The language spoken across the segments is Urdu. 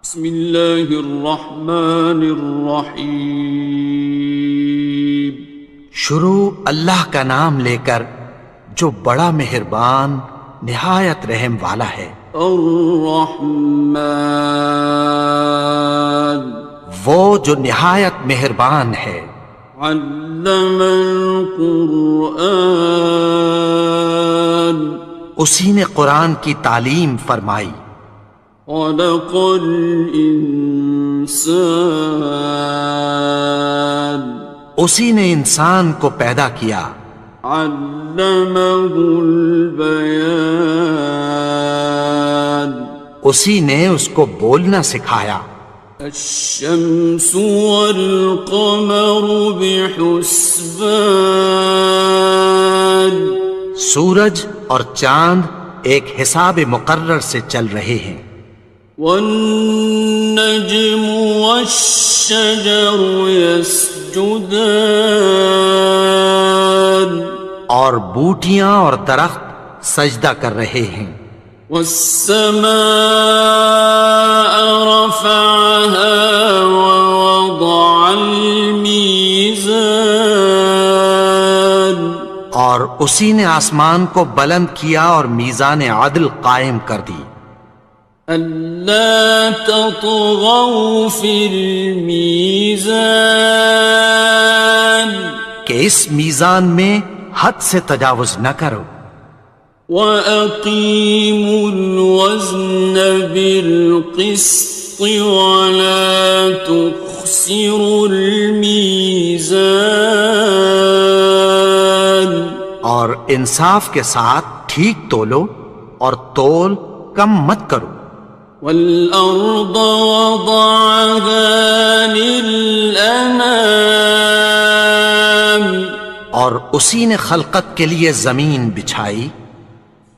بسم اللہ الرحمن الرحیم۔ شروع اللہ کا نام لے کر جو بڑا مہربان نہایت رحم والا ہے۔ الرحمن، وہ جو نہایت مہربان ہے۔ علم القرآن، اسی نے قرآن کی تعلیم فرمائی۔ خلق الانسان، اسی نے انسان کو پیدا کیا۔ علمہ البیان، اسی نے اس کو بولنا سکھایا۔ الشمس والقمر بحسبان، سورج اور چاند ایک حساب مقرر سے چل رہے ہیں۔ والنجم والشجر يسجدان، اور بوٹیاں اور درخت سجدہ کر رہے ہیں۔ والسماء رفعها ووضع الميزان، اور اسی نے آسمان کو بلند کیا اور میزان عدل قائم کر دی۔ ألا تطغوا في الميزان، کہ اس میزان میں حد سے تجاوز نہ کرو۔ وَأَقِيمُوا الْوَزْنَ بِالْقِسْطِ وَلَا تُخْسِرُوا الْمِيزَانَ، اور انصاف کے ساتھ ٹھیک تولو اور تول کم مت کرو۔ وَالْأَرْضَ وَضَعَهَا لِلْأَنَامِ، اور اسی نے خلقت کے لیے زمین بچھائی۔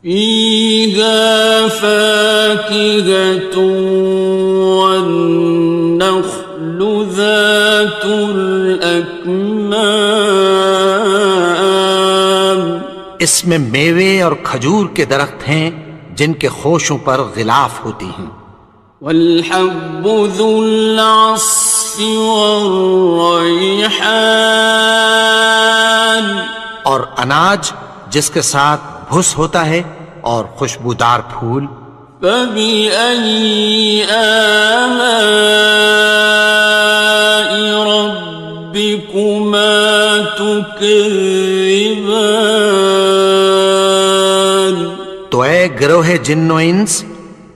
فِيهَا فَاكِهَةٌ وَالنَّخْلُ ذَاتُ الْأَكْمَامِ، اس میں میوے اور کھجور کے درخت ہیں جن کے خوشوں پر غلاف ہوتی ہیں۔ وَالْحَبُّ ذُو الْعَصْفِ وَالرَّيْحَانِ، اور اناج جس کے ساتھ بھس ہوتا ہے اور خوشبودار پھول۔ فَبِأَيِّ آلَاءِ رَبِّكُمَا تُكَذِّبَانِ، تو اے گروہ جن و انس،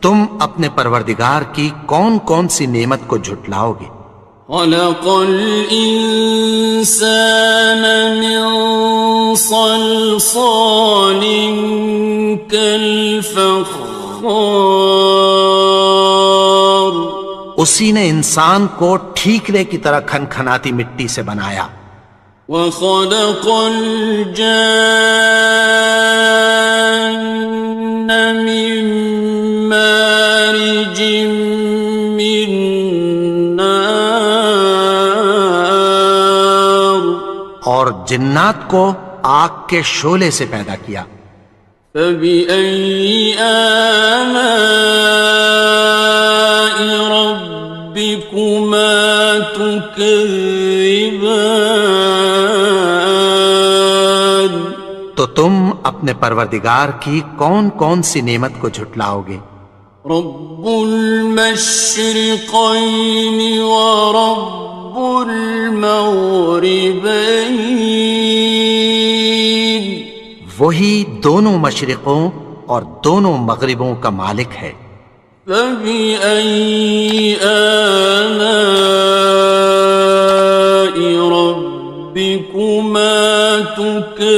تم اپنے پروردگار کی کون کون سی نعمت کو جھٹلاؤ گے؟ خَلَقَ الْإِنسَانَ مِنْ صَلْصَالٍ كَالْفَخَّارِ، اسی نے انسان کو ٹھیکرے کی طرح کھنکھناتی مٹی سے بنایا۔ وَخَلَقَ الْجَانَّ مِن مَّارِجٍ مِّن نَّارٍ، اور جنات کو آگ کے شعلے سے پیدا کیا۔ فَبِأَيِّ آلَاءِ رَبِّكُمَا تُكَذِّبَانِ، تو تم اپنے پروردگار کی کون کون سی نعمت کو جھٹلاؤ گے؟ رب المشرقین ورب المغربین، وہی دونوں مشرقوں اور دونوں مغربوں کا مالک ہے۔ فَبِأَيِّ آلَاءِ رَبِّكُمَا تُكَذِّبَانِ،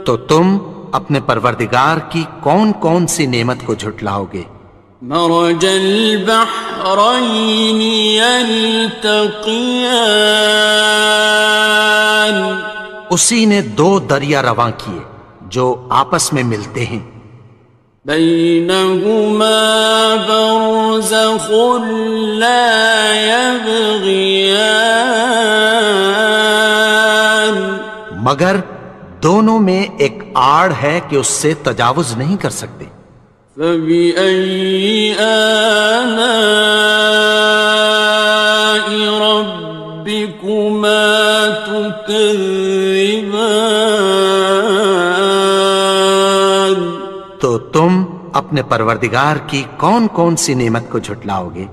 تو تم اپنے پروردگار کی کون کون سی نعمت کو جھٹلاؤ گے؟ مرج البحرین یلتقیان، اسی نے دو دریا رواں کیے جو آپس میں ملتے ہیں۔ بینہما برزخ لا یبغیان، مگر دونوں میں ایک آڑ ہے کہ اس سے تجاوز نہیں کر سکتے. فبأي آلاء ربكما تكذبان. تو تم اپنے پروردگار کی کون کون سی نعمت کو جھٹلاؤ گے؟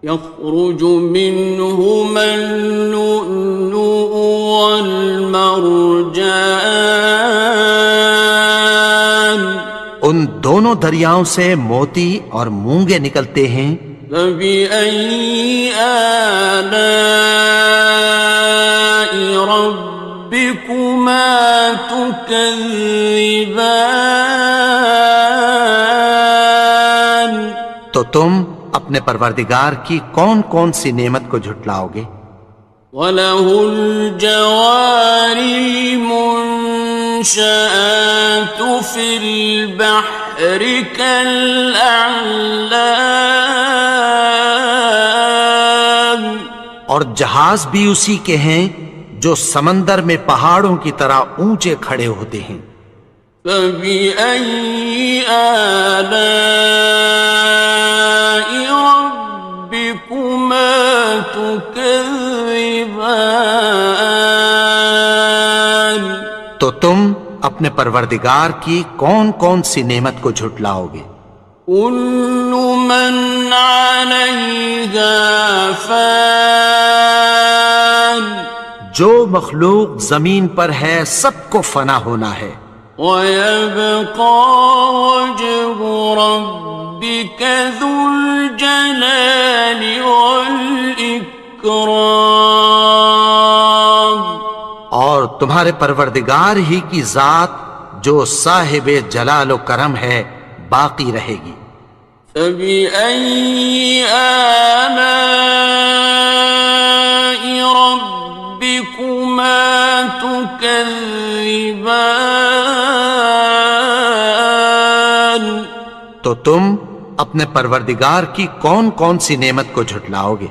يخرج منهما اللؤلؤ والمرجان. ان دونوں دریاؤں سے موتی اور مونگے نکلتے ہیں. فبأي آلاء ربكما تكذبان. تو تم اپنے پروردگار کی کون کون سی نعمت کو جھٹلاؤ گے؟ وَلَهُ الْجَوَارِ الْمُنشَآتُ فِي الْبَحْرِ كَالْأَعْلَامِ. اور جہاز بھی اسی کے ہیں جو سمندر میں پہاڑوں کی طرح اونچے کھڑے ہوتے ہیں. فَبِأَيِّ آلَاءِ رَبِّكُمَا تُكَذِّبَانِ. تو تم اپنے پروردگار کی کون کون سی نعمت کو جھٹلاؤ گے؟ كُلُّ مَنْ عَلَيْهَا فَانٍ. جو مخلوق زمین پر ہے سب کو فنا ہونا ہے. وَيَبْقَى وَجْهُ رَبِّكَ ذُو الْجَلَالِ وَالْإِكْرَامِ. اور تمہارے پروردگار ہی کی ذات جو صاحب جلال و کرم ہے باقی رہے گی. فَبِأَيِّ آلَاءِ رَبِّكُمَا تُكَذِّبَانِ. تو تم اپنے پروردگار کی کون کون سی نعمت کو جھٹلاؤ گے؟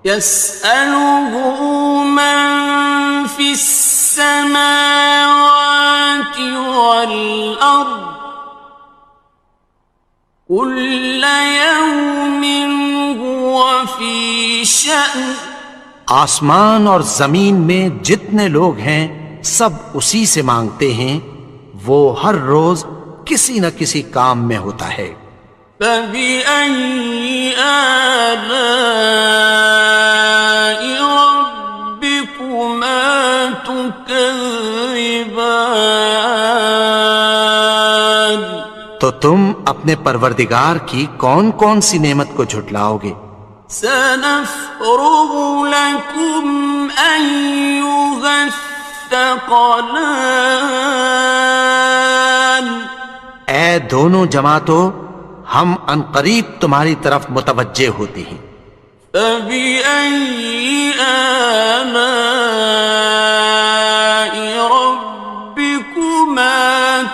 يَسْأَلُهُ مَن فِي السَّمَاوَاتِ وَالْأَرْضِ كُلَّ يَوْمٍ هُوَ فِي شَأْنٍ. آسمان اور زمین میں جتنے لوگ ہیں سب اسی سے مانگتے ہیں، وہ ہر روز کسی نہ کسی کام میں ہوتا ہے. فَبِأَيِّ آلَاءِ رَبِّكُمَا تُكَذِّبَانِ. تو تم اپنے پروردگار کی کون کون سی نعمت کو جھٹلاؤ گے؟ سَنَفْرُغُ لَكُمْ أَيُّهَ الثَّقَلَانِ. اے دونوں جماعتوں، ہم عنقریب تمہاری طرف متوجہ ہوتے ہیں. فَبِأَيِّ آلَاءِ رَبِّكُمَا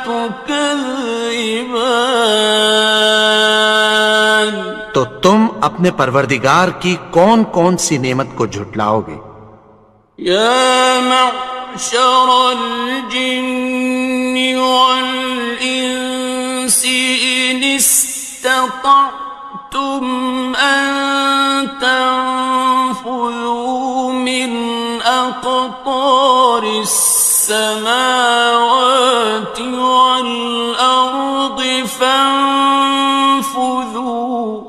تُكَذِّبَانِ. تو تم اپنے پروردگار کی کون کون سی نعمت کو جھٹلاؤ گے؟ يَا مَعْشَرَ الْجِنِّ وَالْإِنسِ إِنِ اسْتَطَعْتُمْ أَن تَنفُذُوا مِنْ أَقْطَارِ السَّمَاوَاتِ وَالْأَرْضِ فَانفُذُوا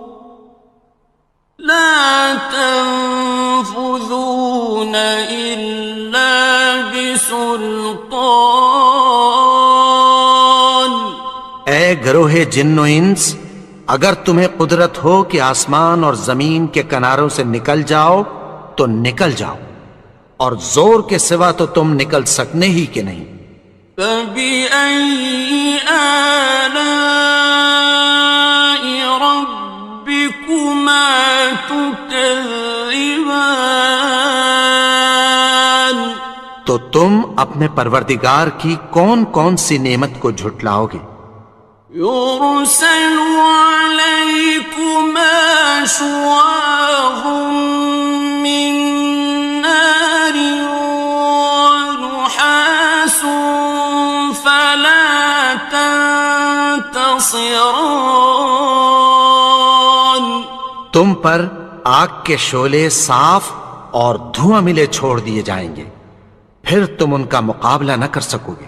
لَا تَنفُذُونَ إِلَّا بِسُلْطَانٍ. اے گروہ جن و انس، اگر تمہیں قدرت ہو کہ آسمان اور زمین کے کناروں سے نکل جاؤ تو نکل جاؤ، اور زور کے سوا تو تم نکل سکنے ہی کہ نہیں. فَبِأَيِّ آلَاءِ رَبِّكُمَا تُكَذِّبَانِ. تو تم اپنے پروردگار کی کون کون سی نعمت کو جھٹلاؤ گے؟ يُرْسَلُ عَلَيْكُمَا شُوَاظٌ مِّن نَّارٍ وَنُحَاسٌ خاصران. تم پر آگ کے شعلے صاف اور دھواں ملے چھوڑ دیے جائیں گے، پھر تم ان کا مقابلہ نہ کر سکو گے۔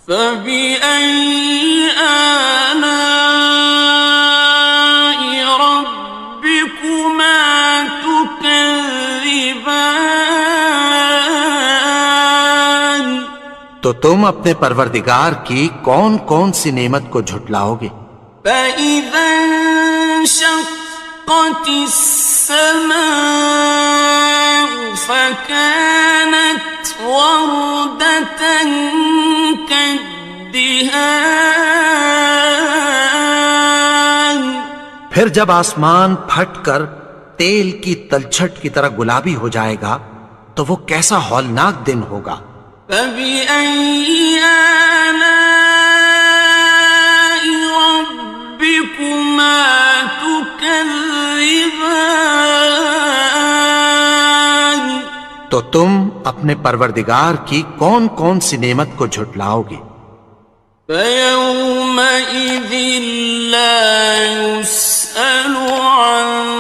فبأي آلاء ربكما تكذبان. تو تم اپنے پروردگار کی کون کون سی نعمت کو جھٹلاؤ گے؟ فإذا انشقت السماء فكانت وردة كالدهان. پھر جب آسمان پھٹ کر تیل کی تلچھٹ کی طرح گلابی ہو جائے گا تو وہ کیسا ہولناک دن ہوگا۔ فبأي آلاء ربكما تكذبان. تو تم اپنے پروردگار کی کون کون سی نعمت کو جھٹلاؤ گے؟ فيومئذ لا يسأل عن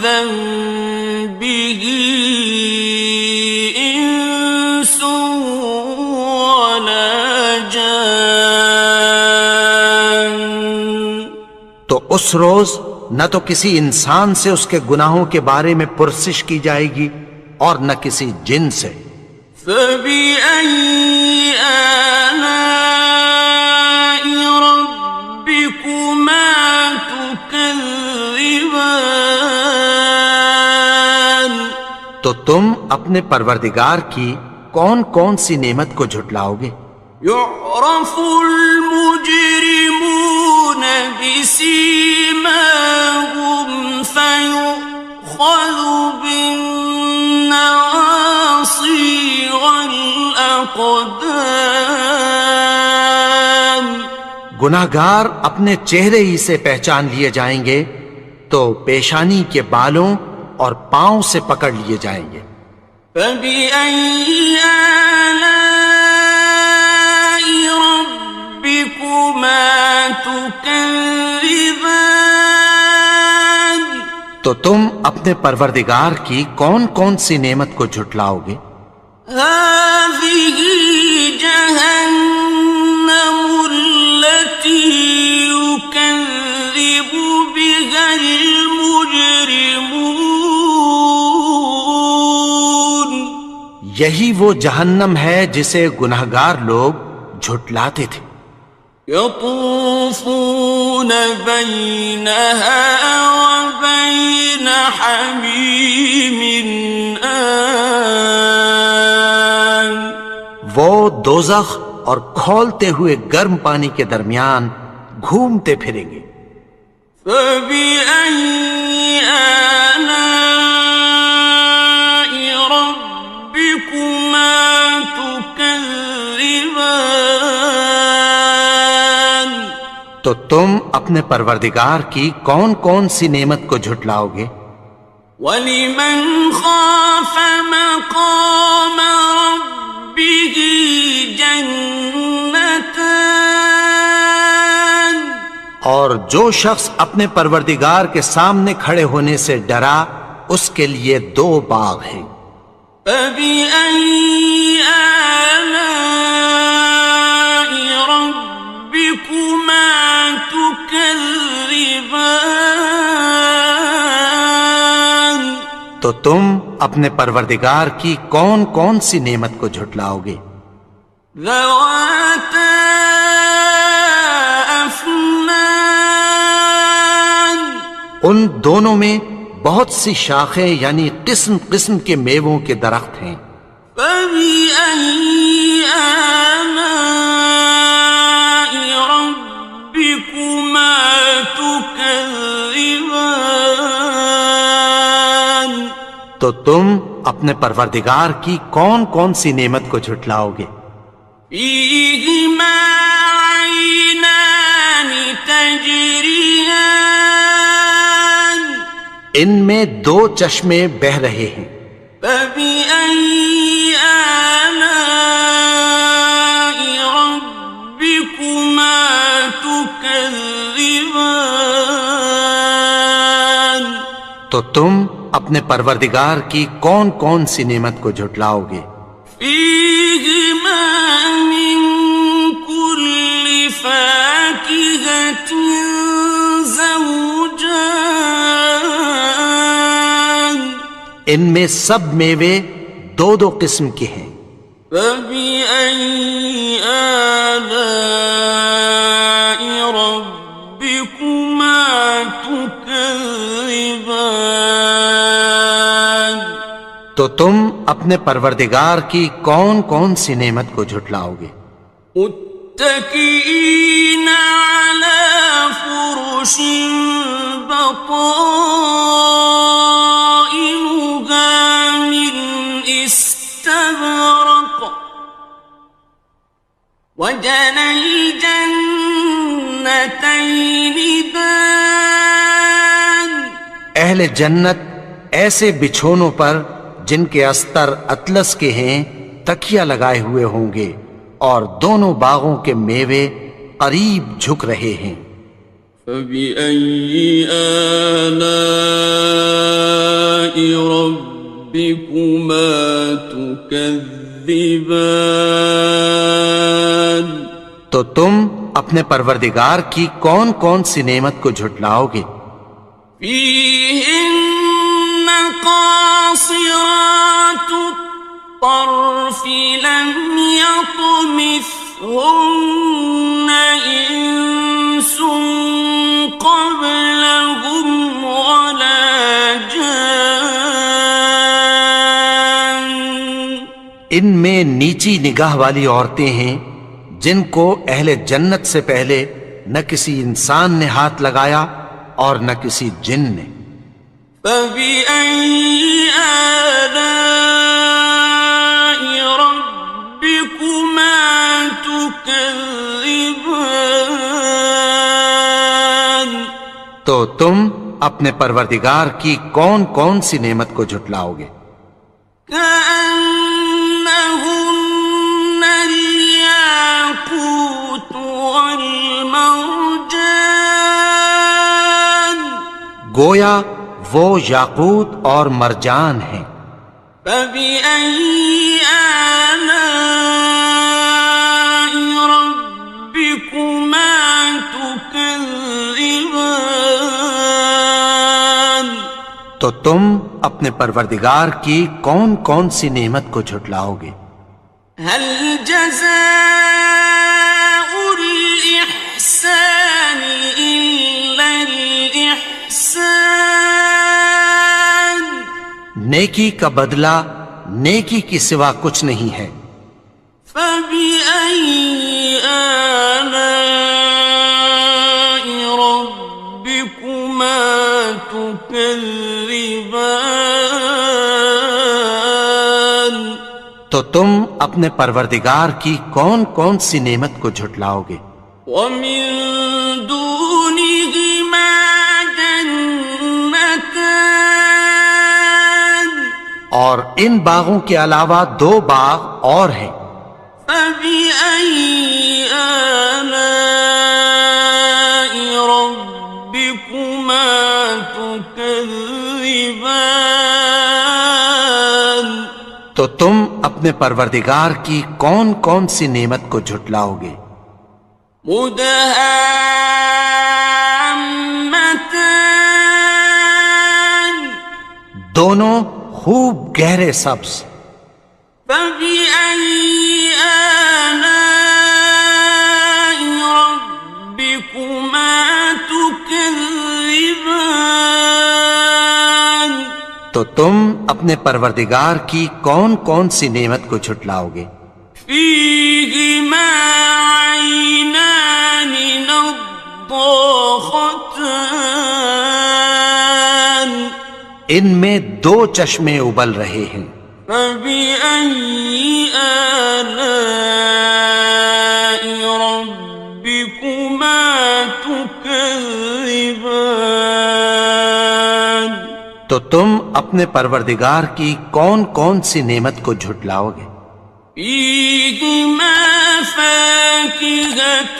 ذنبه إنس ولا جان. تو اس روز نہ تو کسی انسان سے اس کے گناہوں کے بارے میں پرسش کی جائے گی اور نہ کسی جن سے۔ فبأي آلاء ربكما تكذبان. تو تم اپنے پروردگار کی کون کون سی نعمت کو جھٹلاؤ گے؟ يعرف المجرمون بسيماهم فيؤخذ بالنواصي والأقدام. گناہگار اپنے چہرے ہی سے پہچان لیے جائیں گے تو پیشانی کے بالوں اور پاؤں سے پکڑ لیے جائیں گے۔ فبأي آلاء ربكما تكذبان. تو تم اپنے پروردگار کی کون کون سی نعمت کو جھٹلاؤ گے؟ هذه جهنم التي يكذب بها المجرمون. یہی وہ جہنم ہے جسے گناہگار لوگ جھٹلاتے تھے۔ يطوفون بينها وبين حميم آن. وہ دوزخ اور کھولتے ہوئے گرم پانی کے درمیان گھومتے پھریں گے۔ فبأي آلاء ربكما تكذبان. تو تم اپنے پروردگار کی کون کون سی نعمت کو جھٹلاؤ گے؟ وَلِمَنْ خَافَ مَقَامَ رَبِّهِ جَنَّتَانِ. اور جو شخص اپنے پروردگار کے سامنے کھڑے ہونے سے ڈرا اس کے لیے دو باغ ہیں۔ فَبِأَيِّ آلَاءِ رَبِّكُمَا تُكَذِّبَانِ. تو تم اپنے پروردگار کی کون کون سی نعمت کو جھٹلاؤ گے؟ ذَوَاتَا أَفْنَانٍ. ان دونوں میں بہت سی شاخیں یعنی قسم قسم کے میووں کے درخت ہیں۔ فَبِأَيِّ آلَاءِ رَبِّكُمَا تُكَذِّبَانِ. تو تم اپنے پروردگار کی کون کون سی نعمت کو جھٹلاؤ گے؟ فِيهِمَا عَيْنَانِ تَجْرِيَانِ. ان میں دو چشمے بہہ رہے ہیں۔ فَبِأَيِّ آلَاءِ رَبِّكُمَا تُكَذِّبَانِ. تكذبان تو تم اپنے پروردگار کی کون کون سی نعمت کو جھٹلاؤ گے؟ فيهما من كل فاكهة زوجان ان میں سب میوے دو دو قسم کے ہیں۔ فبأي آلاء ربكما تكذبان تو تم اپنے پروردگار کی کون کون سی نعمت کو جھٹلاؤ گے؟ متكئين على فرش بطائنها من استبرق وجنى الجنتين دان اہل جنت ایسے بچھونوں پر جن کے استر اطلس کے ہیں تکیہ لگائے ہوئے ہوں گے، اور دونوں باغوں کے میوے قریب جھک رہے ہیں۔ فبأي آلاء ربكما تكذبان تو تم اپنے پروردگار کی کون کون سی نعمت کو جھٹلاؤ گے؟ فيهن قاصرات الطرف لم يطمثهن إنس قبلهم ولا جان ان میں نیچی نگاہ والی عورتیں ہیں جن کو اہل جنت سے پہلے نہ کسی انسان نے ہاتھ لگایا اور نہ کسی جن نے۔ فبأي آلاء ربكما تكذبان تو تم اپنے پروردگار کی کون کون سی نعمت کو جھٹلاؤ گے؟ كأنهن الياقوت والمرجان گویا وہ یاقوت اور مرجان ہیں۔ فبأي آلاء ربكما تكذبان تو تم اپنے پروردگار کی کون کون سی نعمت کو جھٹلاؤ گے؟ هل جزاء الإحسان إلا الإحسان نیکی کا بدلہ نیکی کی سوا کچھ نہیں ہے۔ فبأي آلاء ربكما تكذبان تو تم اپنے پروردگار کی کون کون سی نعمت کو جھٹلاؤ گے؟ ومن دونهما جنتان اور ان باغوں کے علاوہ دو باغ اور ہیں۔ فبأي آلاء ربكما تكذبان تو تم اپنے پروردگار کی کون کون سی نعمت کو جھٹلاؤ گے؟ مدهامتان دونوں خوب گہرے سبز۔ فبأي آلاء ربكما تكذبان تو تم اپنے پروردگار کی کون کون سی نعمت کو جھٹلاؤ گے؟ فيهما عينان نضاختان ان میں دو چشمے ابل رہے ہیں۔ فبأي آلاء ربكما تكذبان تو تم اپنے پروردگار کی کون کون سی نعمت کو جھٹلاؤ گے؟ فيهما فاكهة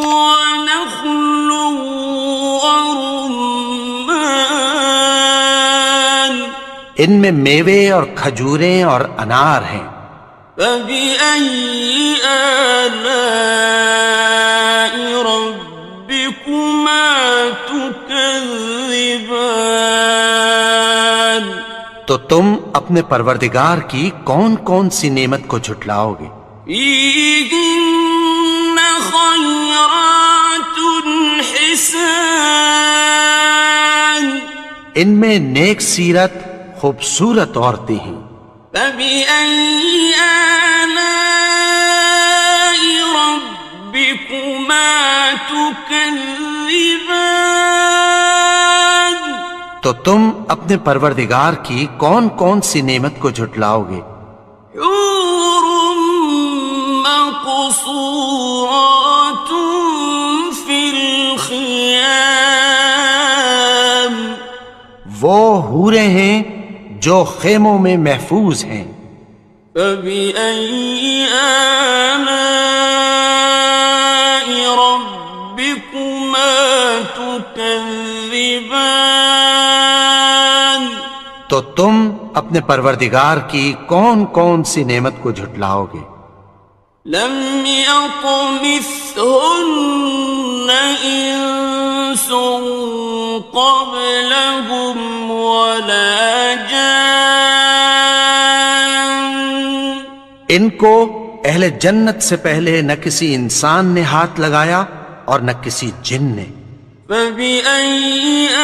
ونخل ورمان ان میں میوے اور کھجوریں اور انار ہیں. فبأي آلاء ربكما تكذبان تو تم اپنے پروردگار کی کون کون سی نعمت کو جھٹلاؤ گے؟ فيهن خيرات حسان ان میں نیک سیرت خوبصورت عورتیں ہیں. فبأي آلاء ربكما تكذبان تو تم اپنے پروردگار کی کون کون سی نعمت کو جھٹلاؤ گے؟ حور مقصورات في الخيام وہ حوریں ہیں جو خیموں میں محفوظ ہیں. فبأي آلاء ربكما تكذبان تو تم اپنے پروردگار کی کون کون سی نعمت کو جھٹلاؤ گے؟ لم يطمثهن إنس قبلهم ولا جان ان کو اہل جنت سے پہلے نہ کسی انسان نے ہاتھ لگایا اور نہ کسی جن نے. فبأي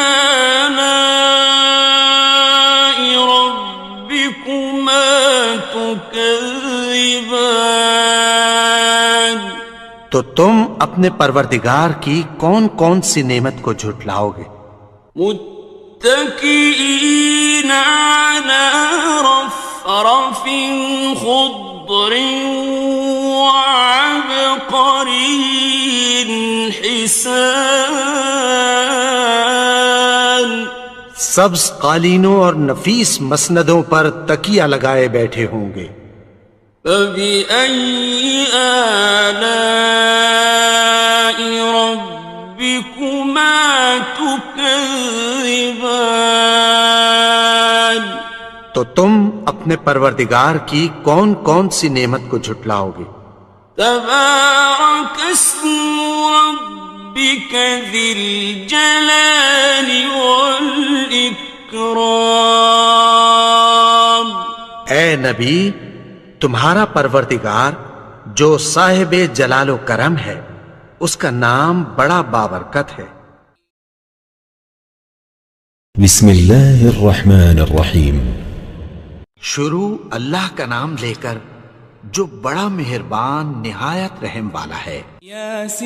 آلاء ربكما تكذبان تو تم اپنے پروردگار کی کون کون سی نعمت کو جھٹلاؤ گے؟ متكئين على رفرف خضر وعبقري حسان سبز قالینوں اور نفیس مسندوں پر تکیہ لگائے بیٹھے ہوں گے. فبأي آلاء ربكما تكذبان تو تم اپنے پروردگار کی کون کون سی نعمت کو جھٹلاؤ گے؟ تبارك اسم ربك ذي الجلال والإكرام اے نبی، تمہارا پروردگار جو صاحب جلال و کرم ہے اس کا نام بڑا بابرکت ہے. بسم اللہ الرحمن الرحیم. شروع اللہ کا نام لے کر جو بڑا مہربان نہایت رحم والا ہے. یاسین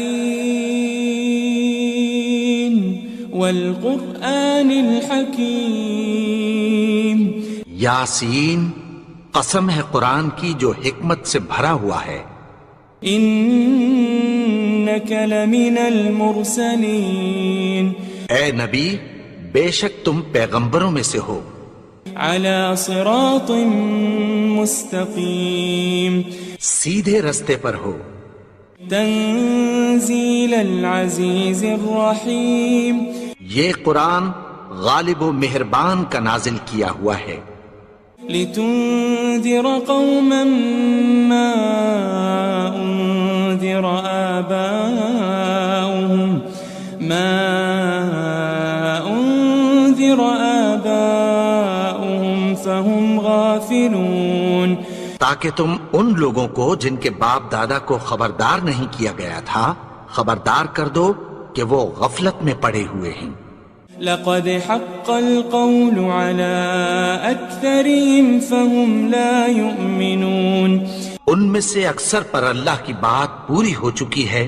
والقرآن الحکیم. یاسین، قسم ہے قرآن کی جو حکمت سے بھرا ہوا ہے. انک لمن المرسلین. اے نبی، بے شک تم پیغمبروں میں سے ہو. علی صراط مستقیم. سیدھے رستے پر ہو. تنزیل العزیز الرحیم. یہ قرآن غالب و مہربان کا نازل کیا ہوا ہے. لتنذر قوما ما انذر آباؤهم فهم غافلون. تاکہ تم ان لوگوں کو جن کے باپ دادا کو خبردار نہیں کیا گیا تھا خبردار کر دو کہ وہ غفلت میں پڑے ہوئے ہیں. لقد حق القول على أكثرهم فهم لا يؤمنون. ان میں سے اکثر پر اللہ کی بات پوری ہو چکی ہے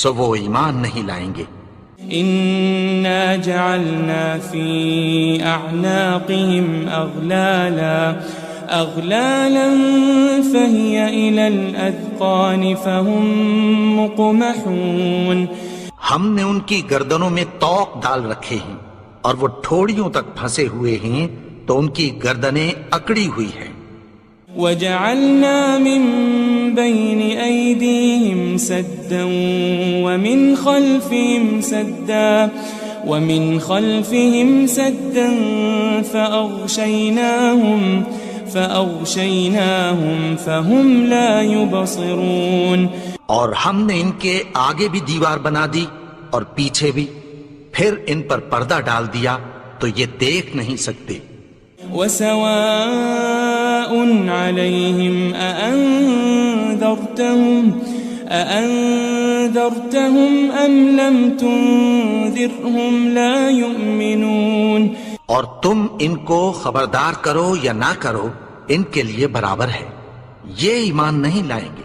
سو وہ ایمان نہیں لائیں گے. إنا جعلنا في أعناقهم أغلالا فهي إلى الأذقان فهم مقمحون. ہم نے ان کی گردنوں میں طوق ڈال رکھے ہیں اور وہ ٹھوڑیوں تک پھنسے ہوئے ہیں تو ان کی گردنیں اکڑی ہوئی ہیں. وجعلنا من بين أيديهم سدا ومن خلفهم سدا فأغشيناهم فهم لا يبصرون. اور ہم نے ان کے آگے بھی دیوار بنا دی اور پیچھے بھی، پھر ان پر پردہ ڈال دیا تو یہ دیکھ نہیں سکتے. وسواء عليهم أأنذرتهم أم لم تنذرهم لا يؤمنون. اور تم ان کو خبردار کرو یا نہ کرو، ان کے لیے برابر ہے، یہ ایمان نہیں لائیں گے.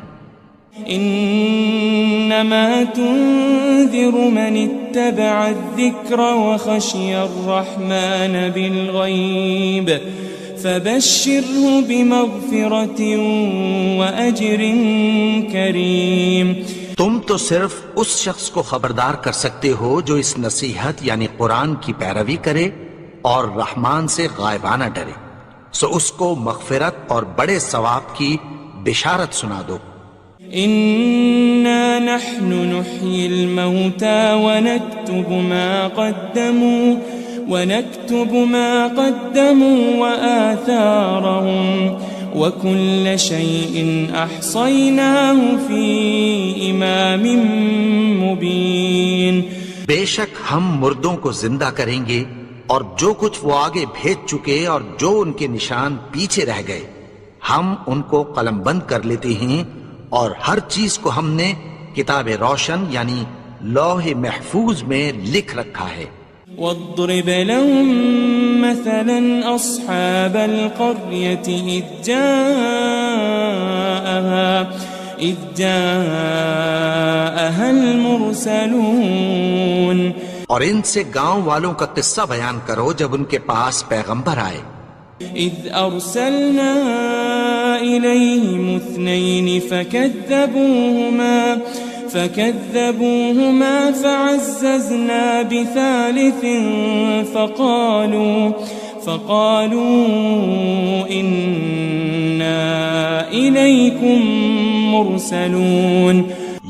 انما تنذر من اتبع الذکر وخشی الرحمن بالغیب فبشره بمغفرة وأجر کریم. تم تو صرف اس شخص کو خبردار کر سکتے ہو جو اس نصیحت یعنی قرآن کی پیروی کرے اور رحمان سے غائبانہ ڈرے، سو اس کو مغفرت اور بڑے ثواب کی بشارت سنا دو. إنا نحن نحيي الموتى ونكتب ما قدموا وآثارهم وكل شيء أحصيناه في إمام مبين. بے شک ہم مردوں کو زندہ کریں گے اور جو کچھ وہ آگے بھیج چکے اور جو ان کے نشان پیچھے رہ گئے ہم ان کو قلم بند کر لیتے ہیں، اور ہر چیز کو ہم نے کتاب روشن یعنی لوح محفوظ میں لکھ رکھا ہے. واضرب لهم مثلا أصحاب القرية إذ جاءها المرسلون. اور ان سے گاؤں والوں کا قصہ بیان کرو جب ان کے پاس پیغمبر آئے. إذ أرسلنا إليهم 2 فكذبوهما فعززنا بثالث فقالوا إنا إليكم مرسلون.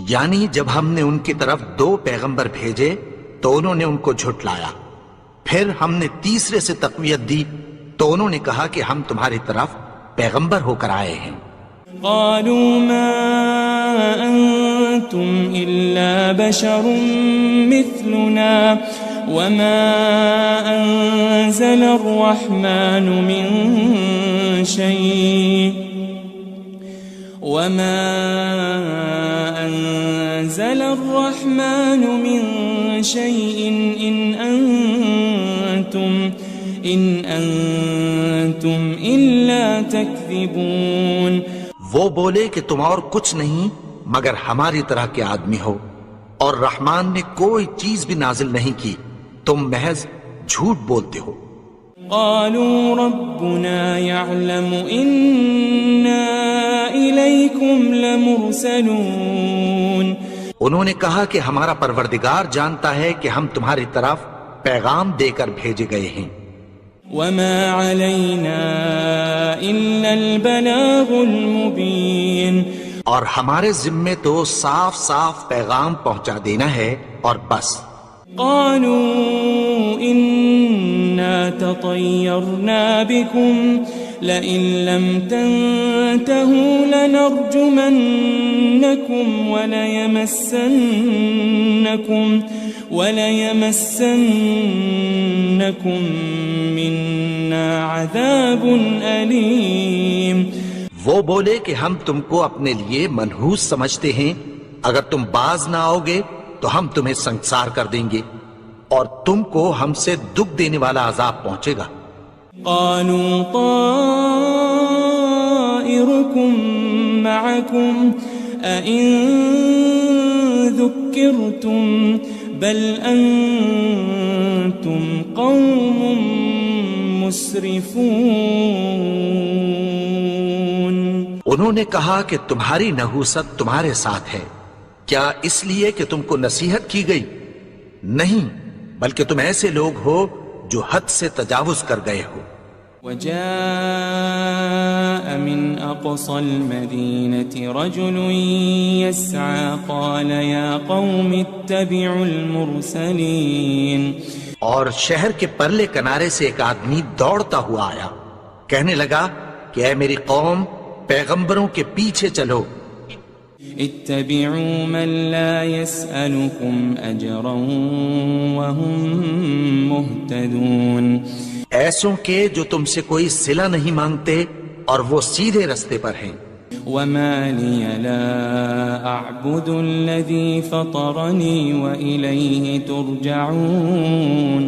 یعنی جب ہم نے ان کی طرف 2 پیغمبر بھیجے تو انہوں نے ان کو جھٹلایا، پھر ہم نے تیسرے سے تقویت دی تو انہوں نے کہا کہ ہم تمہاری طرف پیغمبر ہو کر آئے ہیں. قالوا ما أنتم إلا بشر مثلنا وما أنزل الرحمن من شيء إن أنتم إلا تكذبون. وہ بولے کہ تم اور کچھ نہیں مگر ہماری طرح کے آدمی ہو، اور رحمان نے کوئی چیز بھی نازل نہیں کی، تم محض جھوٹ بولتے ہو. قالوا ربنا يعلم إنا إليكم لمرسلون. انہوں نے کہا کہ ہمارا پروردگار جانتا ہے کہ ہم تمہاری طرف پیغام دے کر بھیجے گئے ہیں. وما علينا إلا البلاغ المبين. اور ہمارے ذمے تو صاف صاف پیغام پہنچا دینا ہے اور بس. قالوا إنا تطيرنا بكم لئن لم تنتهوا لنرجمنكم وليمسنكم منا عذاب أليم. وہ بولے کہ ہم تم کو اپنے لیے منحوس سمجھتے ہیں، اگر تم باز نہ آؤ گے تو ہم تمہیں سنگسار کر دیں گے اور تم کو ہم سے دکھ دینے والا عذاب پہنچے گا. قالوا طائركم معكم أئن ذكرتم بل أنتم قوم مسرفون. انہوں نے کہا کہ تمہاری نحوست تمہارے ساتھ ہے، کیا اس لیے کہ تم کو نصیحت کی گئی؟ نہیں، بلکہ تم ایسے لوگ ہو جو حد سے تجاوز کر گئے ہو. وجاء من أقصى المدينة رجل يسعى قال يا قوم اتبعوا المرسلين. اور شہر کے پرلے کنارے سے ایک آدمی دوڑتا ہوا آیا، کہنے لگا کہ اے میری قوم، پیغمبروں کے پیچھے چلو. اتبعوا من لا يسألكم أجرا وهم مهتدون. ایسوں کے جو تم سے کوئی صلہ نہیں مانگتے اور وہ سیدھے رستے پر ہیں. وما لي لا أعبد الذي فطرني وإليه ترجعون.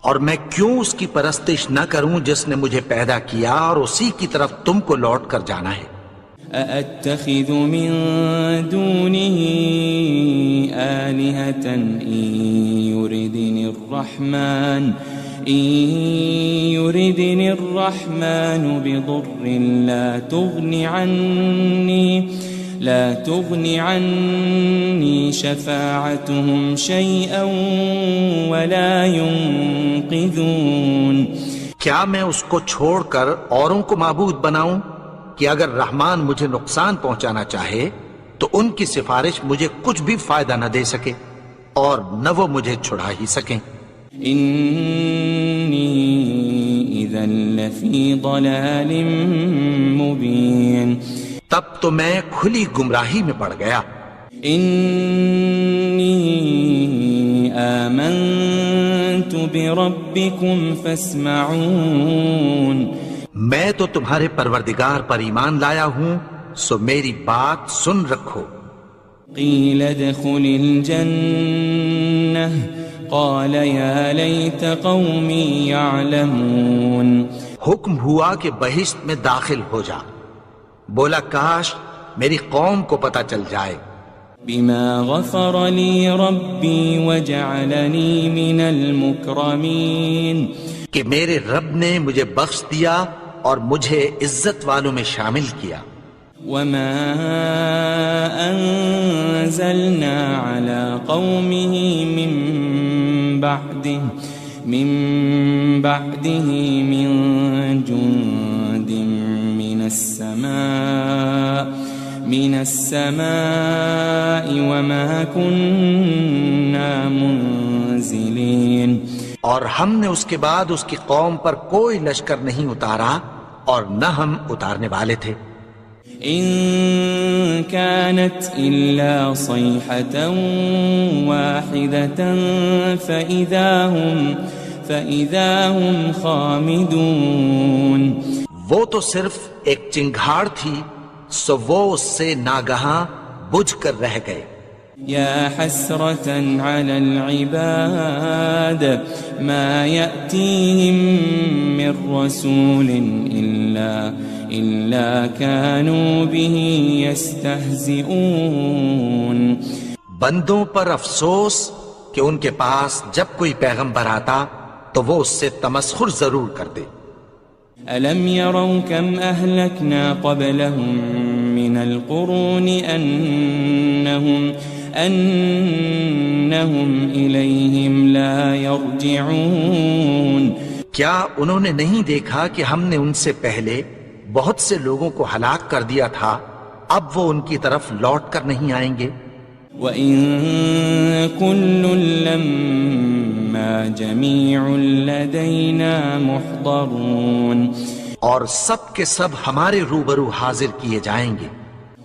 اور میں کیوں اس کی پرستش نہ کروں جس نے مجھے پیدا کیا اور اسی کی طرف تم کو لوٹ کر جانا ہے. أأتخذ من دونه آلهة إن يردني الرحمن بضر لا تغني عني شفاعتهم شيئا ولا ينقذون. کیا میں اس کو چھوڑ کر اوروں کو معبود بناؤں کہ اگر رحمان مجھے نقصان پہنچانا چاہے تو ان کی سفارش مجھے کچھ بھی فائدہ نہ دے سکے اور نہ وہ مجھے چھڑا ہی سکیں. إني إذا لفي ضلال مبين. تب تو میں کھلی گمراہی میں پڑ گیا. إني آمنت بربكم فاسمعون. میں تو تمہارے پروردگار پر ایمان لایا ہوں، سو میری بات سن رکھو. قيل ادخل الجنة قال يا ليت قومي يعلمون. حکم ہوا کہ بہشت میں داخل ہو جا. بولا کاش میری قوم کو پتہ چل جائے. بما غفر لي ربي وجعلني من المكرمين. کہ میرے رب نے مجھے بخش دیا اور مجھے عزت والوں میں شامل کیا. وما أنزلنا على قومه من بعده من جند من السماء وما كنا منزلين. اور ہم نے اس کے بعد اس کی قوم پر کوئی لشکر نہیں اتارا اور نہ ہم اتارنے والے تھے. إن كانت إلا صيحة واحدة فإذا هم خامدون. وہ تو صرف ایک چنگھاڑ تھی، سو وہ اس سے ناگہاں بجھ کر رہ گئے. يا حسرة على العباد ما يأتيهم من رسول إلا كانوا به يستهزئون. بندوں پر افسوس کہ ان کے پاس جب کوئی پیغمبر آتا تو وہ اس سے تمسخر ضرور کرتے. ألم يروا كم أهلكنا قبلهم من القرون أنهم إليهم لا يرجعون. کیا انہوں نے نہیں دیکھا کہ ہم نے ان سے پہلے بہت سے لوگوں کو ہلاک کر دیا تھا، اب وہ ان کی طرف لوٹ کر نہیں آئیں گے. وَإِن كُلٌّ لَمَّا جَمِيعٌ لَدَيْنَا مُحْضَرُونَ. اور سب کے سب ہمارے روبرو حاضر کیے جائیں گے.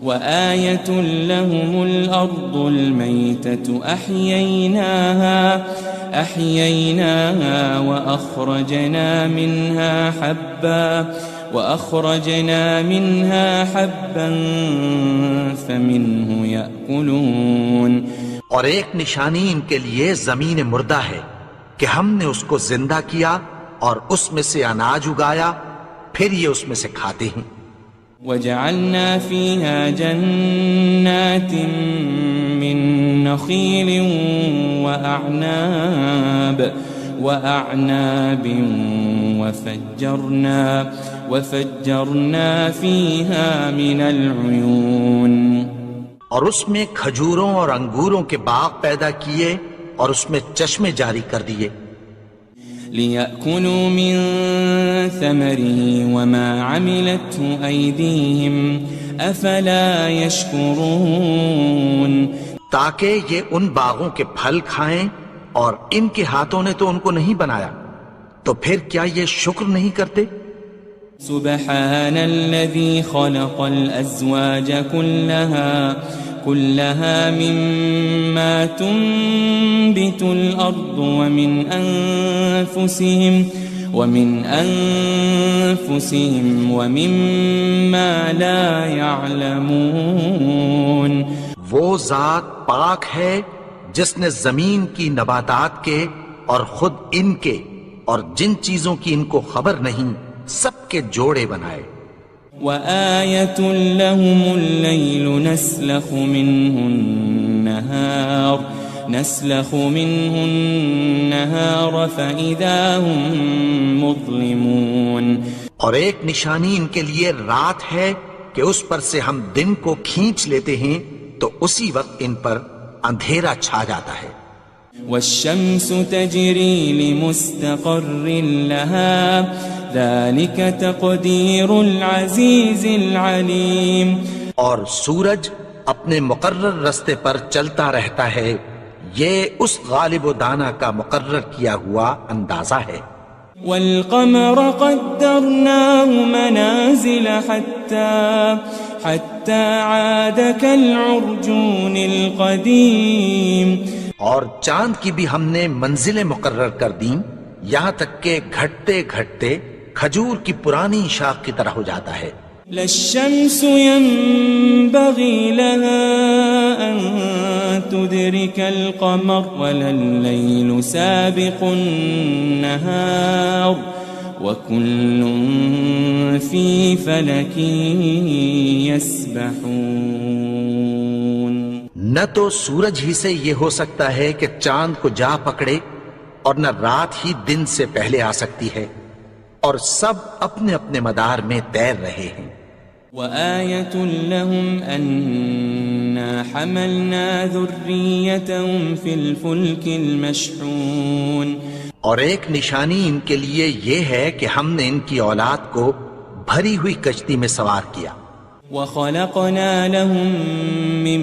وَآيَةٌ لَهُمُ الْأَرْضُ الْمَيْتَةُ أَحْيَيْنَاهَا وأخرجنا منها حبا فمنه يأكلون. اور ایک نشانی ان کے لیے زمین مردہ ہے کہ ہم نے اس کو زندہ کیا اور اس میں سے اناج اگایا، پھر یہ اس میں سے کھاتے ہیں. وجعلنا فيها جنات من نخيل وأعناب وفجرنا فيها من العيون. اور اس میں کھجوروں اور انگوروں کے باغ پیدا کیے اور اس میں چشمے جاری کر دیے. لِيَأْكُلُوا مِن ثَمَرِهِ وَمَا عَمِلَتْهُ أَيْدِيهِمْ أَفَلَا يَشْكُرُونَ تاکہ یہ ان باغوں کے پھل کھائیں اور ان کے ہاتھوں نے تو ان کو نہیں بنایا، تو پھر کیا یہ شکر نہیں کرتے؟ سبحان الذي خلق الأزواج كلها مما تنبت الأرض ومن أنفسهم ومما لا يعلمون وہ ذات پاک ہے جس نے زمین کی نباتات کے اور خود ان کے اور جن چیزوں کی ان کو خبر نہیں سب کے جوڑے بنائے۔ وآية لهم الليل نسلخ منه النهار فإذا هم مظلمون اور ایک نشانی ان کے لیے رات ہے کہ اس پر سے ہم دن کو کھینچ لیتے ہیں تو اسی وقت ان پر اندھیرا چھا جاتا ہے۔ والشمس تجري لمستقر لها ذلك تقدير العزيز العليم اور سورج اپنے مقرر رستے پر چلتا رہتا ہے، یہ اس غالب و دانا کا مقرر کیا ہوا اندازہ ہے۔ والقمر قدرناه منازل حتى عاد كالعرجون القديم اور چاند کی بھی ہم نے منزلیں مقرر کر دیں یہاں تک کہ گھٹتے گھٹتے کھجور کی پرانی شاخ کی طرح ہو جاتا ہے۔ لا الشمس ينبغي لها أن تدرك القمر ولا الليل سابق النهار وكل في فلك يسبحون نہ تو سورج ہی سے یہ ہو سکتا ہے کہ چاند کو جا پکڑے اور نہ رات ہی دن سے پہلے آ سکتی ہے، اور سب اپنے اپنے مدار میں تیر رہے ہیں۔ وآية لهم أنا حملنا ذريتهم في الفلك المشحون اور ایک نشانی ان کے لیے یہ ہے کہ ہم نے ان کی اولاد کو بھری ہوئی کشتی میں سوار کیا۔ وخلقنا لهم من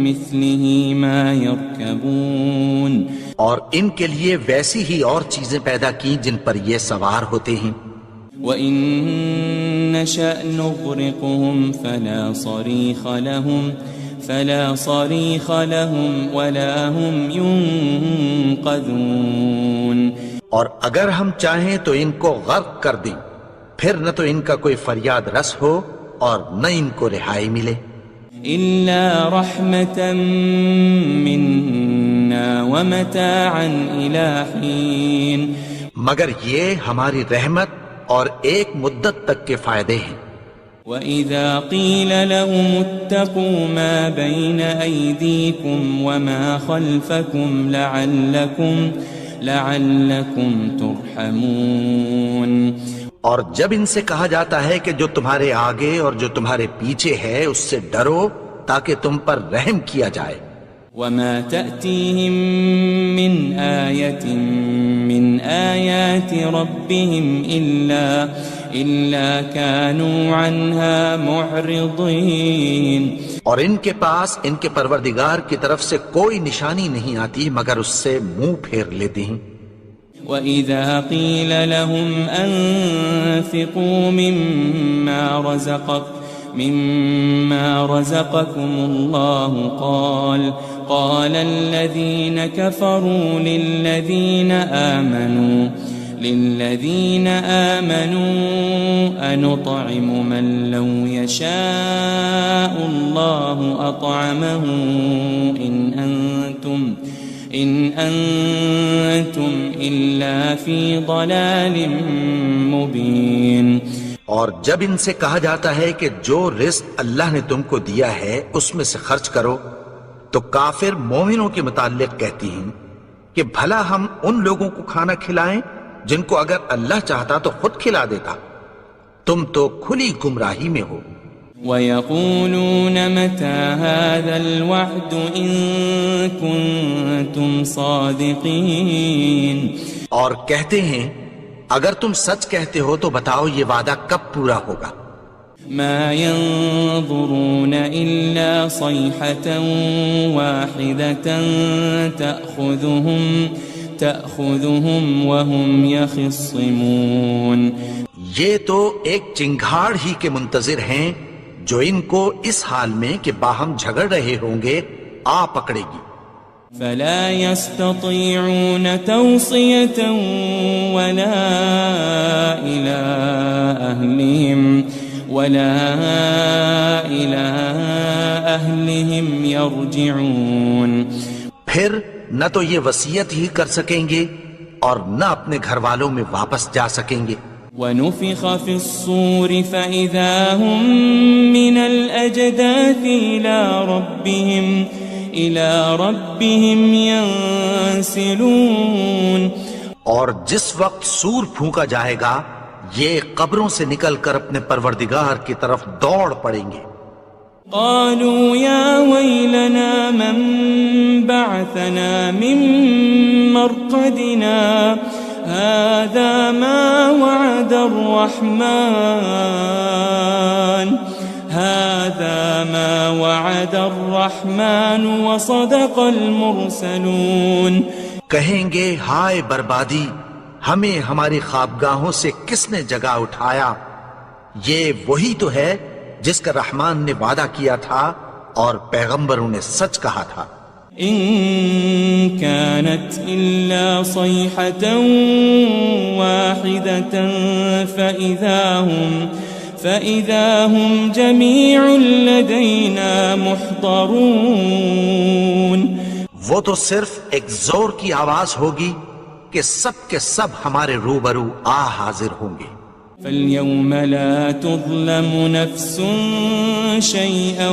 مثله ما يركبون اور ان کے لیے ویسی ہی اور چیزیں پیدا کی جن پر یہ سوار ہوتے ہیں۔ وَإِن نَّشَأْ نُغْرِقْهُمْ فَلَا صَرِيخَ لَهُمْ وَلَا هُمْ يُنقَذُونَ اور اگر ہم چاہیں تو ان کو غرق کر دیں، پھر نہ تو ان کا کوئی فریاد رس ہو اور نہ ان کو رہائی ملے۔ إِلَّا رَحْمَةً مِّنَّا وَمَتَاعًا إِلَى حِينٍ مگر یہ ہماری رحمت اور ایک مدت تک کے فائدے ہیں۔ وَإِذَا قِيلَ لَهُمُ اتَّقُوا مَا بَيْنَ أَيْدِيكُمْ وَمَا خَلْفَكُمْ لَعَلَّكُمْ تُرْحَمُونَ اور جب ان سے کہا جاتا ہے کہ جو تمہارے آگے اور جو تمہارے پیچھے ہے اس سے ڈرو تاکہ تم پر رحم کیا جائے۔ وَمَا تَأْتِيهِم مِّنْ آيَةٍ مِّنْ آيَاتِ رَبِّهِمْ إِلَّا كَانُوا عَنْهَا مُعْرِضِينَ اور ان کے پاس ان کے پروردگار کی طرف سے کوئی نشانی نہیں آتی مگر اس سے منہ پھیر لیتے ہیں۔ وَإِذَا قِيلَ لَهُمْ أَنفِقُوا مِمَّا رَزَقَكُمُ اللَّهُ قَالَ الَّذِينَ كَفَرُوا لِلَّذِينَ آمَنُوا أَنُطْعِمُ مَن لَّوْ يَشَاءُ اللَّهُ أَطْعَمَهُ إِنْ أَنْتُمْ إِلَّا فِي ضَلَالٍ مُبِينٍ اور جب ان سے کہا جاتا ہے کہ جو رزق اللہ نے تم کو دیا ہے اس میں سے خرچ کرو، تو کافر مومنوں کے متعلق کہتی ہیں کہ بھلا ہم ان لوگوں کو کھانا کھلائیں جن کو اگر اللہ چاہتا تو خود کھلا دیتا، تم تو کھلی گمراہی میں ہو۔ وَيَقُولُونَ مَتَى هَذَا الْوَعْدُ إِن كُنتُمْ صَادِقِينَ اور کہتے ہیں اگر تم سچ کہتے ہو تو بتاؤ یہ وعدہ کب پورا ہوگا؟ مَا يَنظُرُونَ إِلَّا صَيْحَةً وَاحِدَةً تَأْخُذُهُمْ وَهُمْ يَخِصِّمُونَ یہ تو ایک چنگھاڑ ہی کے منتظر ہیں جو ان کو اس حال میں کہ باہم جھگڑ رہے ہوں گے آ پکڑے گی۔ فَلَا يَسْتَطِيعُونَ تَوْصِيَةً وَلَا إِلَىٰ أَهْلِهِمْ يَرْجِعُونَ پھر نہ تو یہ وصیت ہی کر سکیں گے اور نہ اپنے گھر والوں میں واپس جا سکیں گے۔ وَنُفِخَ فِي الصُّورِ فَإِذَا هُم مِّنَ الْأَجْدَاثِ إِلَىٰ رَبِّهِمْ يَنسِلُونَ اور جس وقت سور پھونکا جائے گا یہ قبروں سے نکل کر اپنے پروردگار کی طرف دوڑ پڑیں گے۔ قالوا يا ويلنا من بعثنا من مرقدنا هذا ما وعد الرحمن وصدق المرسلون کہیں گے ہائے بربادی، ہمیں ہماری خوابگاہوں سے کس نے جگا اٹھایا؟ یہ وہی تو ہے جس کا رحمان نے وعدہ کیا تھا اور پیغمبروں نے سچ کہا تھا۔ ان كانت الا صيحة واحدة فإذا هم جميع لدينا محضرون وہ تو صرف ایک زور کی آواز ہوگی کہ سب کے سب ہمارے روبرو آ حاضر ہوں گے۔ فَالْيَوْمَ لَا تُظْلَمُ نَفْسٌ شَيْئًا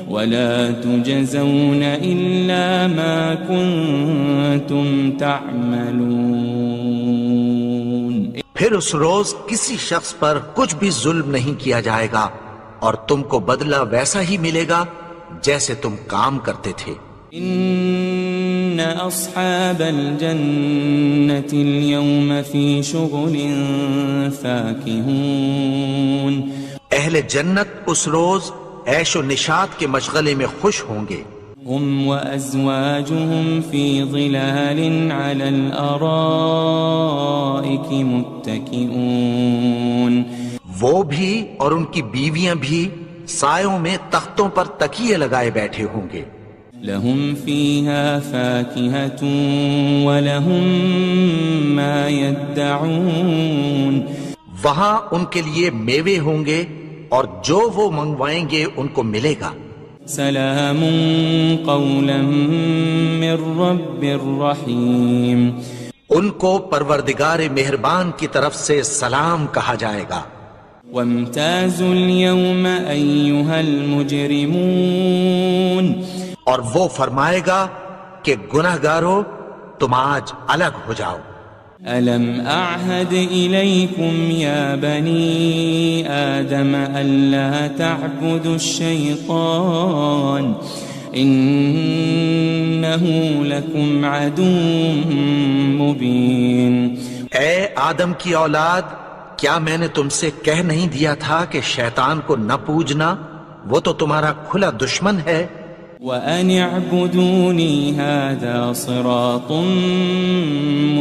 وَلَا تُجَزَوْنَ إِلَّا مَا كُنتُمْ تَعْمَلُونَ پھر اس روز کسی شخص پر کچھ بھی ظلم نہیں کیا جائے گا اور تم کو بدلہ ویسا ہی ملے گا جیسے تم کام کرتے تھے۔ ان اصحاب الجنة اليوم في شغل فاكهون اہل جنت اس روز عیش و نشاط کے مشغلے میں خوش ہوں گے۔ هم وازواجهم في ظلال على الارائك متكئون وہ بھی اور ان کی بیویاں بھی سایوں میں تختوں پر تکیے لگائے بیٹھے ہوں گے۔ لهم فيها فاكهة ولهم ما يدعون وہاں ان کے لیے میوے ہوں گے اور جو وہ منگوائیں گے ان کو ملے گا۔ سلام قولا من رب الرحیم ان کو پروردگار مہربان کی طرف سے سلام کہا جائے گا۔ وامتازوا اليوم أيها المجرمون اور وہ فرمائے گا کہ گناہگارو تم آج الگ ہو جاؤ۔ ألم أعهد إليكم يا بني آدم ألا تعبدوا الشيطان إنه لكم عدو مبين اے آدم کی اولاد، کیا میں نے تم سے کہہ نہیں دیا تھا کہ شیطان کو نہ پوجنا، وہ تو تمہارا کھلا دشمن ہے۔ وَأَنِ اعْبُدُونِي هَذَا صِرَاطٌ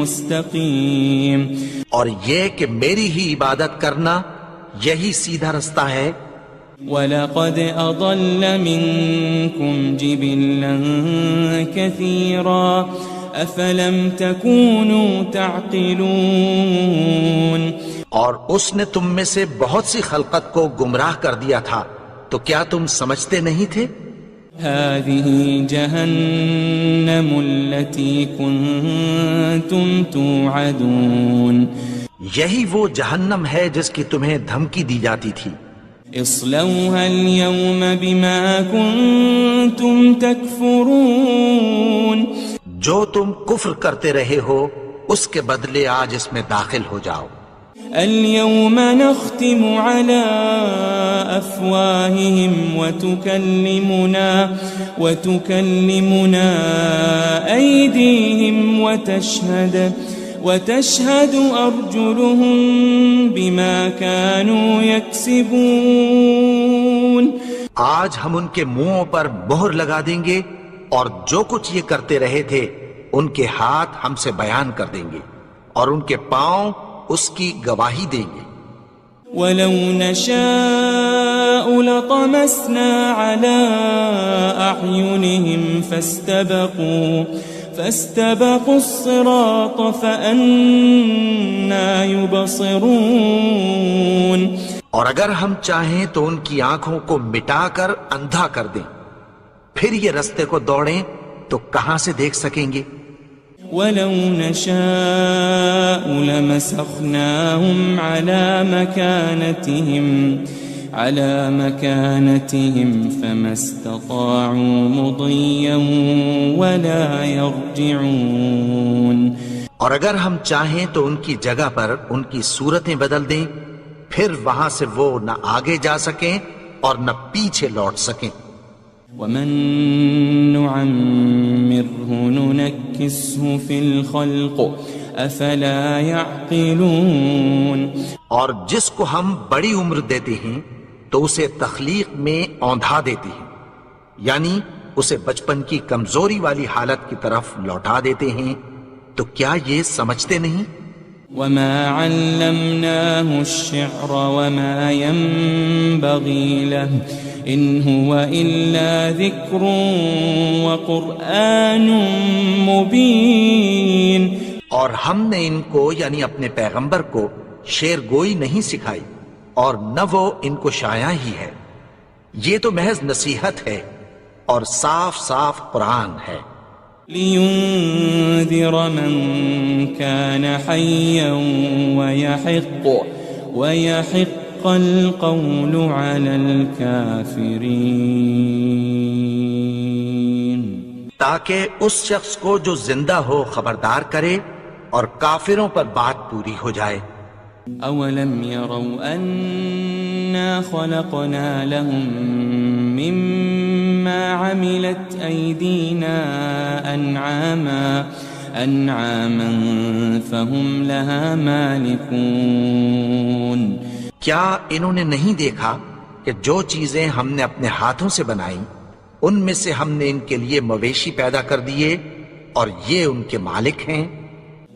مُسْتَقِيمٌ اور یہ کہ میری ہی عبادت کرنا یہی سیدھا رستہ ہے۔ وَلَقَدْ أَضَلَّ مِنكُمْ جِبِلًّا كَثِيرًا أَفَلَمْ تَكُونُوا تَعْقِلُونَ اور اس نے تم میں سے بہت سی خلقت کو گمراہ کر دیا تھا، تو کیا تم سمجھتے نہیں تھے؟ هذه جهنم التي كنتم توعدون یہی وہ جہنم ہے جس کی تمہیں دھمکی دی جاتی تھی۔ اصلوها اليوم بما كنتم تكفرون جو تم کفر کرتے رہے ہو اس کے بدلے آج اس میں داخل ہو جاؤ۔ اليوم نختم على أفواههم وتكلمنا أيديهم وتشهد أرجلهم بما كانوا يكسبون. آج ہم ان کے منہوں پر مہر لگا دیں گے اور جو کچھ یہ کرتے رہے تھے ان کے ہاتھ ہم سے بیان کر دیں گے اور ان کے پاؤں اس کی گواہی دیں گے. وَلَوْ نَشَاءُ لَطَمَسْنَا عَلَىٰ أَعْيُنِهِمْ فَاسْتَبَقُوا الصِّرَاطَ فَأَنَّىٰ يُبْصِرُونَ. اور اگر ہم چاہیں تو ان کی آنکھوں کو مٹا کر اندھا کر دیں، پھر یہ رستے کو دوڑیں تو کہاں سے دیکھ سکیں گے. وَلَوْ نَشَاءُ لَمَسَخْنَاهُمْ عَلَى مَكَانَتِهِمْ فَمَا اسْتَطَاعُوا مُضِيًّا وَلَا يَرْجِعُونَ. اور اگر ہم چاہیں تو ان کی جگہ پر ان کی صورتیں بدل دیں، پھر وہاں سے وہ نہ آگے جا سکیں اور نہ پیچھے لوٹ سکیں. وَمَن نُعَمِّرْهُ نُنَكِّسْهُ فِي الْخَلْقِ أَفَلَا يَعْقِلُونَ. اور جس کو ہم بڑی عمر دیتے ہیں تو اسے تخلیق میں اوندھا دیتے ہیں، یعنی اسے بچپن کی کمزوری والی حالت کی طرف لوٹا دیتے ہیں. تو کیا یہ سمجھتے نہیں؟ وَمَا عَلَّمْنَاهُ الشِّعْرَ وَمَا يَنبَغِي لَهُ إِنْ هُوَ إِلَّا ذِكْرٌ وَقُرْآنٌ مُبِينٌ. اور ہم نے ان کو یعنی اپنے پیغمبر کو شعر گوئی نہیں سکھائی اور نہ وہ ان کو شایا ہی ہے، یہ تو محض نصیحت ہے اور صاف صاف قرآن ہے. لِيُنذِرَ مَن كَانَ حَيًّا وَيَحِقَّ الْقَوْلُ عَلَى الْكَافِرِينَ. تاکہ اس شخص کو جو زندہ ہو خبردار کرے اور کافروں پر بات پوری ہو جائے. أَوَلَمْ يَرَوْا أَنَّا خَلَقْنَا لَهُم مِّمَّا عَمِلَتْ أَيْدِينَا أَنْعَامًا فَهُمْ لَهَا مَالِكُونَ. کیا انہوں نے نہیں دیکھا کہ جو چیزیں ہم نے اپنے ہاتھوں سے بنائیں ان میں سے ہم نے ان کے لیے مویشی پیدا کر دیے اور یہ ان کے مالک ہیں.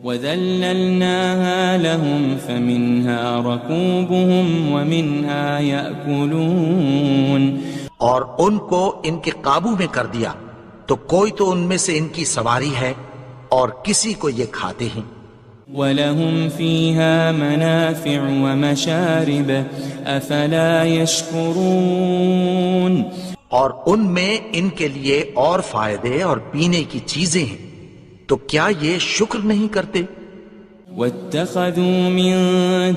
وَذَلَّلْنَاهَا لَهُمْ فَمِنْهَا رَكُوبُهُمْ وَمِنْهَا يَأْكُلُونَ. اور ان کو ان کے قابو میں کر دیا تو کوئی تو ان میں سے ان کی سواری ہے اور کسی کو یہ کھاتے ہیں. وَلَهُمْ فِيهَا مَنَافِعُ وَمَشَارِبُ أَفَلَا يَشْكُرُونَ. اور ان میں ان کے لیے اور فائدے اور پینے کی چیزیں ہیں، تو کیا یہ شکر نہیں کرتے؟ وَاتَّخَذُوا مِن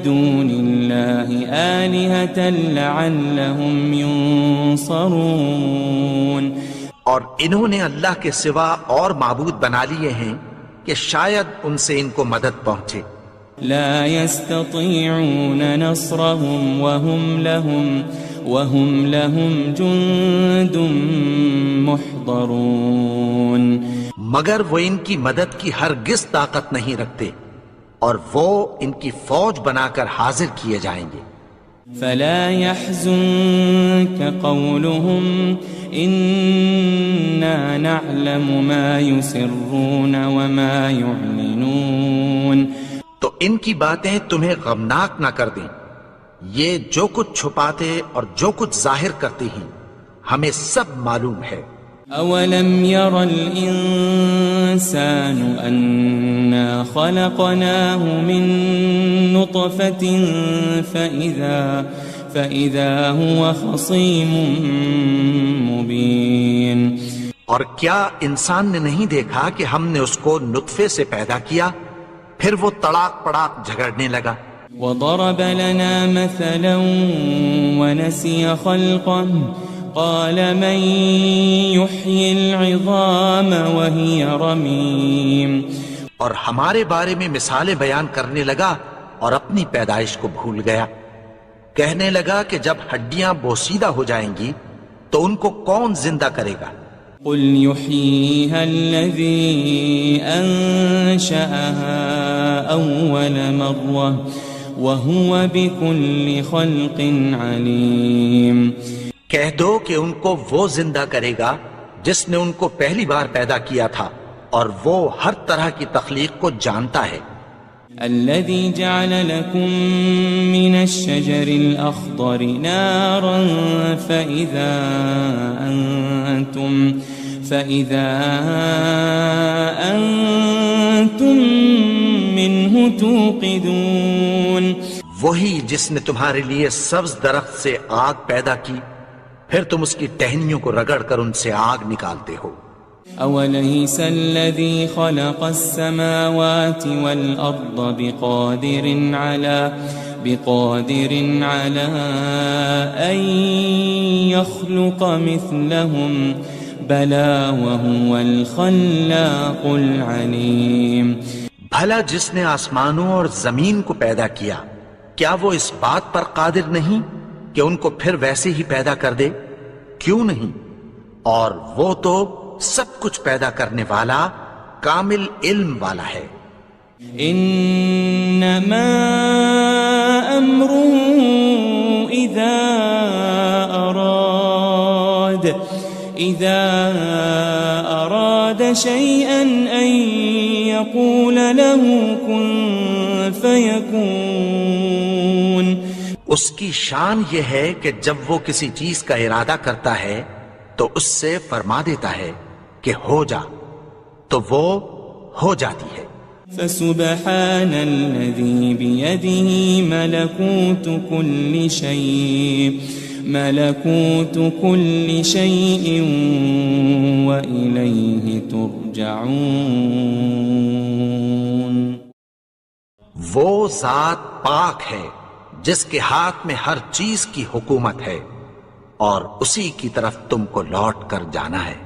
دُونِ اللَّهِ آلِهَةً لَعَلَّهُمْ يُنصَرُونَ. اور انہوں نے اللہ کے سوا اور معبود بنا لیے ہیں کہ شاید ان سے ان کو مدد پہنچے. لا يستطيعون نصرهم وهم لهم جند محضرون. مگر وہ ان کی مدد کی ہرگز طاقت نہیں رکھتے اور وہ ان کی فوج بنا کر حاضر کیے جائیں گے. فلا يحزنك قولهم إنا نعلم ما يسرون وما يعلنون. تو ان کی باتیں تمہیں غمناک نہ کر دیں، یہ جو کچھ چھپاتے اور جو کچھ ظاہر کرتے ہیں ہمیں سب معلوم ہے. أولم ير الإنسان أنا خلقناه من نطفة فإذا هو خصيم مبين. اور کیا انسان نے نہیں دیکھا کہ ہم نے اس کو نطفے سے پیدا کیا پھر وہ تڑاک پڑاک جھگڑنے لگا. وضرب لنا مثلا ونسي خلقه قال من يحيي العظام وهي رميم. اور ہمارے بارے میں مثالیں بیان کرنے لگا اور اپنی پیدائش کو بھول گیا۔ کہنے لگا کہ جب ہڈیاں بوسیدہ ہو جائیں گی تو ان کو کون زندہ کرے گا؟ قل يحييها الذي أنشأها أول مرة وهو بكل خلق عليم۔ کہہ دو کہ ان کو وہ زندہ کرے گا جس نے ان کو پہلی بار پیدا کیا تھا، اور وہ ہر طرح کی تخلیق کو جانتا ہے۔ الذي جعل لكم من الشجر الأخضر نارا فإذا أنتم منه توقدون۔ وہی جس نے تمہارے لیے سبز درخت سے آگ پیدا کی، پھر تم اس کی ٹہنیوں کو رگڑ کر ان سے آگ نکالتے ہو۔ أوليس الذي خلق السماوات والأرض بقادر على أن يخلق مثلهم بلى وهو الخلاق العليم۔ بھلا جس نے آسمانوں اور زمین کو پیدا کیا، کیا وہ اس بات پر قادر نہیں کہ ان کو پھر ویسے ہی پیدا کر دے؟ کیوں نہیں؟ اور وہ تو سب کچھ پیدا کرنے والا، کامل علم والا ہے۔ انما امره اذا اراد شيئا ان يقول له كن فيكون۔ اس کی شان یہ ہے کہ جب وہ کسی چیز کا ارادہ کرتا ہے تو اس سے فرما دیتا ہے کہ ہو جا، تو وہ ہو جاتی ہے۔ فسبحان الذي بيده ملكوت كل شيء وإليه ترجعون۔ وہ ذات پاک ہے جس کے ہاتھ میں ہر چیز کی حکومت ہے، اور اسی کی طرف تم کو لوٹ کر جانا ہے۔